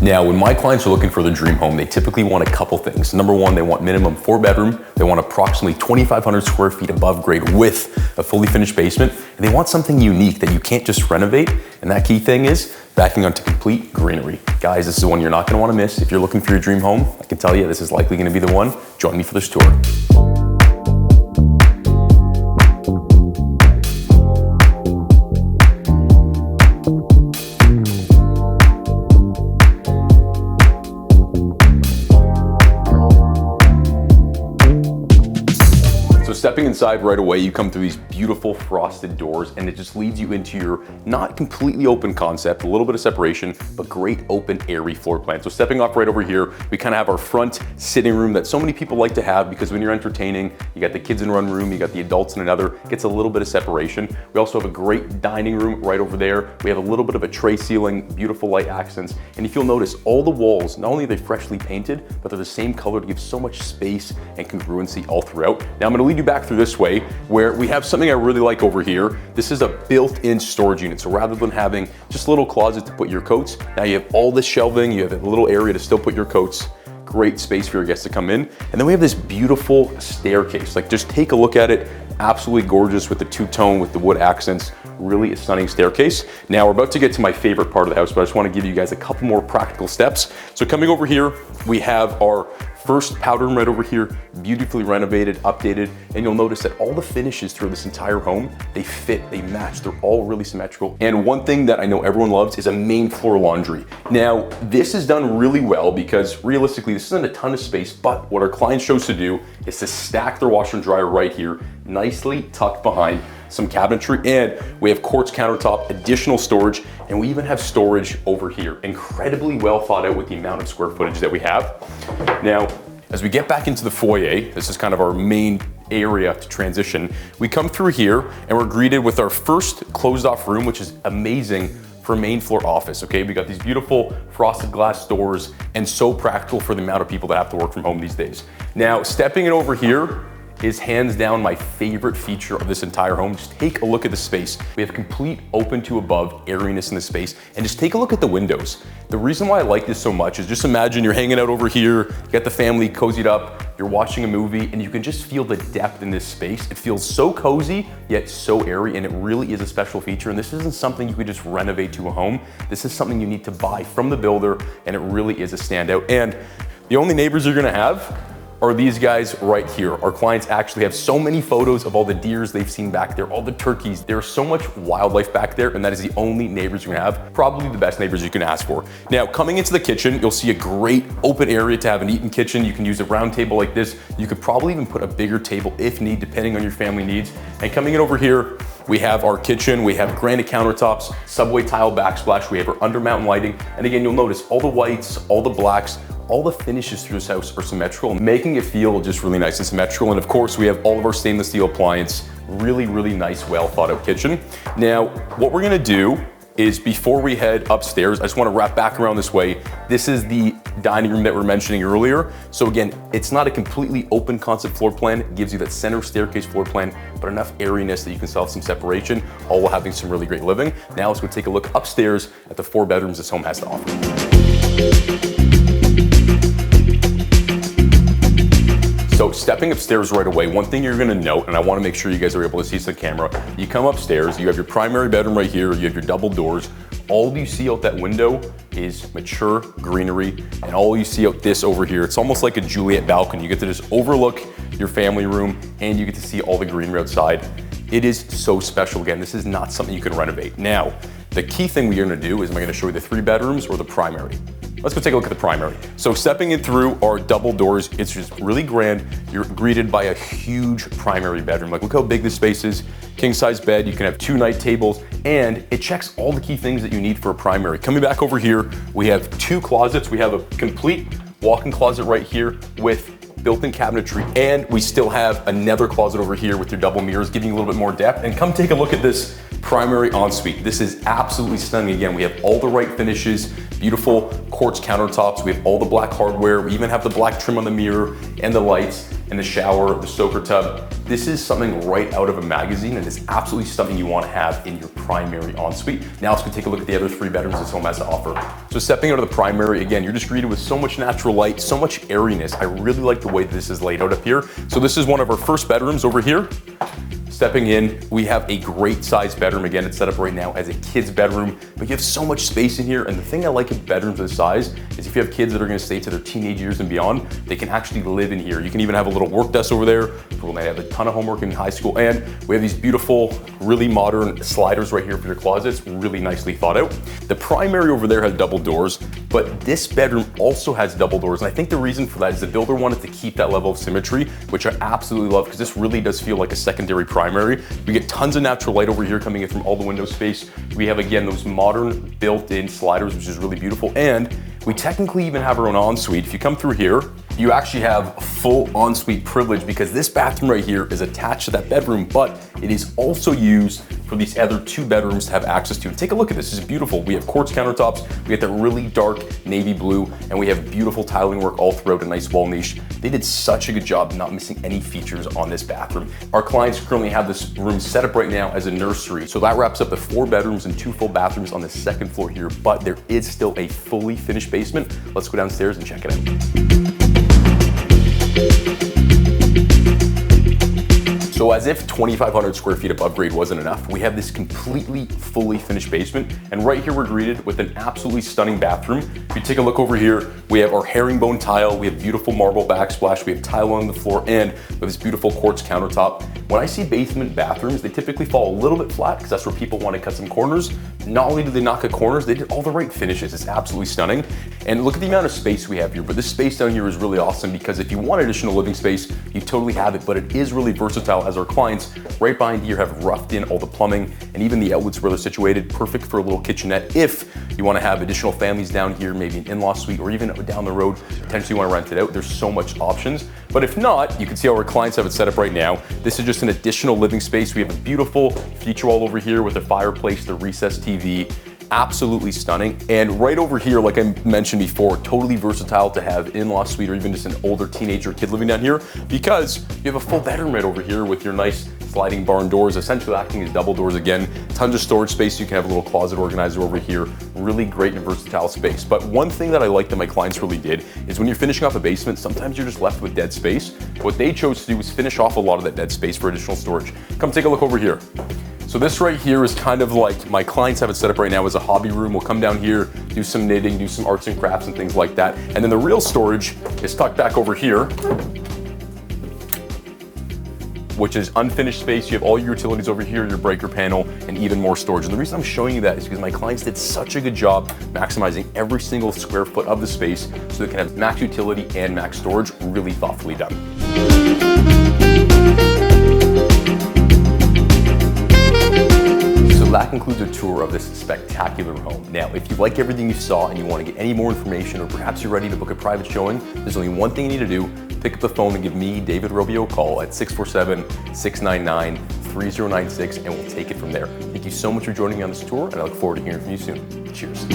Now, when my clients are looking for their dream home, they typically want a couple things. Number one, they want minimum 4-bedroom. They want approximately 2,500 square feet above grade with a fully finished basement. And they want something unique that you can't just renovate. And that key thing is backing onto complete greenery. Guys, this is one you're not gonna wanna miss. If you're looking for your dream home, I can tell you this is likely gonna be the one. Join me for this tour. So stepping inside right away, you come through these beautiful frosted doors and it just leads you into your not completely open concept, a little bit of separation, but great open airy floor plan. So stepping off right over here, we kind of have our front sitting room that so many people like to have because when you're entertaining, you got the kids in one room, you got the adults in another, gets a little bit of separation. We also have a great dining room right over there. We have a little bit of a tray ceiling, beautiful light accents. And if you'll notice, all the walls, not only are they freshly painted, but they're the same color to give so much space and congruency all throughout. Now I'm gonna lead you back through this way where we have something I really like over here. This is a built-in storage unit. So rather than having just a little closet to put your coats, now you have all this shelving, you have a little area to still put your coats. Great space for your guests to come in. And then we have this beautiful staircase. Like just take a look at it. Absolutely gorgeous with the two-tone, with the wood accents. Really a stunning staircase. Now we're about to get to my favorite part of the house, but I just want to give you guys a couple more practical steps. So coming over here, we have our first powder room right over here, beautifully renovated, updated, and you'll notice that all the finishes through this entire home, they fit, they match, they're all really symmetrical. And one thing that I know everyone loves is a main floor laundry. Now, this is done really well because realistically, this isn't a ton of space, but what our clients chose to do is to stack their washer and dryer right here, nicely tucked behind some cabinetry, and we have quartz countertop, additional storage, and we even have storage over here. Incredibly well thought out with the amount of square footage that we have. Now, as we get back into the foyer, this is kind of our main area to transition. We come through here and we're greeted with our first closed off room, which is amazing for a main floor office, okay? We got these beautiful frosted glass doors and so practical for the amount of people that have to work from home these days. Now, stepping it over here, is hands down my favorite feature of this entire home. Just take a look at the space. We have complete open to above airiness in the space, and just take a look at the windows. The reason why I like this so much is just imagine you're hanging out over here, you got the family cozied up, you're watching a movie, and you can just feel the depth in this space. It feels so cozy, yet so airy, and it really is a special feature. And this isn't something you could just renovate to a home. This is something you need to buy from the builder, and it really is a standout. And the only neighbors you're gonna have are these guys right here. Our clients actually have so many photos of all the deers they've seen back there, all the turkeys. There's so much wildlife back there, and that is the only neighbors you're gonna have, probably the best neighbors you can ask for. Now, coming into the kitchen, you'll see a great open area to have an eat-in kitchen. You can use a round table like this. You could probably even put a bigger table if need, depending on your family needs. And coming in over here, we have our kitchen, we have granite countertops, subway tile backsplash, we have our undermount lighting. And again, you'll notice all the whites, all the blacks, all the finishes through this house are symmetrical, making it feel just really nice and symmetrical. And of course, we have all of our stainless steel appliance, really, really nice, well thought out kitchen. Now, what we're gonna do is before we head upstairs, I just wanna wrap back around this way. This is the dining room that we were mentioning earlier. So again, it's not a completely open concept floor plan. It gives you that center staircase floor plan, but enough airiness that you can still have some separation, all while having some really great living. Now let's go take a look upstairs at the 4 bedrooms this home has to offer. So stepping upstairs right away, one thing you're gonna note, and I wanna make sure you guys are able to see this on camera, you come upstairs, you have your primary bedroom right here, you have your double doors. All you see out that window is mature greenery, and all you see out this over here, it's almost like a Juliet balcony. You get to just overlook your family room, and you get to see all the greenery outside. It is so special. Again, this is not something you can renovate. Now, the key thing we're gonna do is I'm gonna show you the 3 bedrooms or the primary. Let's go take a look at the primary. So stepping in through our double doors, it's just really grand. You're greeted by a huge primary bedroom. Like, look how big this space is. King size bed, you can have 2 night tables, and it checks all the key things that you need for a primary. Coming back over here, we have 2 closets. We have a complete walk-in closet right here with built-in cabinetry, and we still have another closet over here with your double mirrors, giving you a little bit more depth. And come take a look at this primary ensuite. This is absolutely stunning. Again, we have all the right finishes, beautiful quartz countertops. We have all the black hardware. We even have the black trim on the mirror and the lights. and the shower, the soaker tub. This is something right out of a magazine, and it's absolutely something you want to have in your primary ensuite. Now let's go take a look at the other 3 bedrooms this home has to offer. So stepping out of the primary, again, you're just greeted with so much natural light, so much airiness. I really like the way this is laid out up here. So this is one of our first bedrooms over here. Stepping in, we have a great sized bedroom. Again, it's set up right now as a kid's bedroom, but you have so much space in here. And the thing I like in bedrooms this size is if you have kids that are gonna stay to their teenage years and beyond, they can actually live in here. You can even have a little work desk over there for when they have a ton of homework in high school. And we have these beautiful, really modern sliders right here for your closets, really nicely thought out. The primary over there has double doors, but this bedroom also has double doors. And I think the reason for that is the builder wanted to keep that level of symmetry, which I absolutely love, because this really does feel like a secondary primary. We get tons of natural light over here coming in from all the window space. We have, again, those modern built-in sliders, which is really beautiful. And we technically even have our own ensuite. If you come through here, you actually have full ensuite privilege, because this bathroom right here is attached to that bedroom, but it is also used for these other 2 bedrooms to have access to. And take a look at this, this is beautiful. We have quartz countertops, we have that really dark navy blue, and we have beautiful tiling work all throughout, a nice wall niche. They did such a good job not missing any features on this bathroom. Our clients currently have this room set up right now as a nursery. So that wraps up the 4 bedrooms and 2 full bathrooms on the 2nd floor here, but there is still a fully finished basement. Let's go downstairs and check it out. So as if 2,500 square feet of upgrade wasn't enough, we have this completely fully finished basement. And right here, we're greeted with an absolutely stunning bathroom. If you take a look over here, we have our herringbone tile, we have beautiful marble backsplash, we have tile on the floor, and we have this beautiful quartz countertop. When I see basement bathrooms, they typically fall a little bit flat, because that's where people want to cut some corners. Not only did they not cut corners, they did all the right finishes. It's absolutely stunning. And look at the amount of space we have here, but this space down here is really awesome, because if you want additional living space, you totally have it, but it is really versatile, as our clients right behind here have roughed in all the plumbing and even the outlets where they're situated. Perfect for a little kitchenette if you want to have additional families down here, maybe an in-law suite, or even down the road, potentially you want to rent it out. There's so much options. But if not, you can see how our clients have it set up right now. This is just an additional living space. We have a beautiful feature wall over here with a fireplace, the recessed TV. Absolutely stunning. And right over here, like I mentioned before, totally versatile to have in-law suite or even just an older teenager kid living down here, because you have a full bedroom right over here with your nice sliding barn doors, essentially acting as double doors again. Tons of storage space. You can have a little closet organizer over here. Really great and versatile space. But one thing that I like that my clients really did is when you're finishing off a basement, sometimes you're just left with dead space. What they chose to do was finish off a lot of that dead space for additional storage. Come take a look over here. So this right here is kind of like, my clients have it set up right now as a hobby room. We'll come down here, do some knitting, do some arts and crafts and things like that. And then the real storage is tucked back over here, which is unfinished space. You have all your utilities over here, your breaker panel, and even more storage. And the reason I'm showing you that is because my clients did such a good job maximizing every single square foot of the space so they can have max utility and max storage, really thoughtfully done. That concludes a tour of this spectacular home. Now, if you like everything you saw and you want to get any more information, or perhaps you're ready to book a private showing, there's only one thing you need to do. Pick up the phone and give me, David Robio, a call at 647-699-3096, and we'll take it from there. Thank you so much for joining me on this tour, and I look forward to hearing from you soon. Cheers.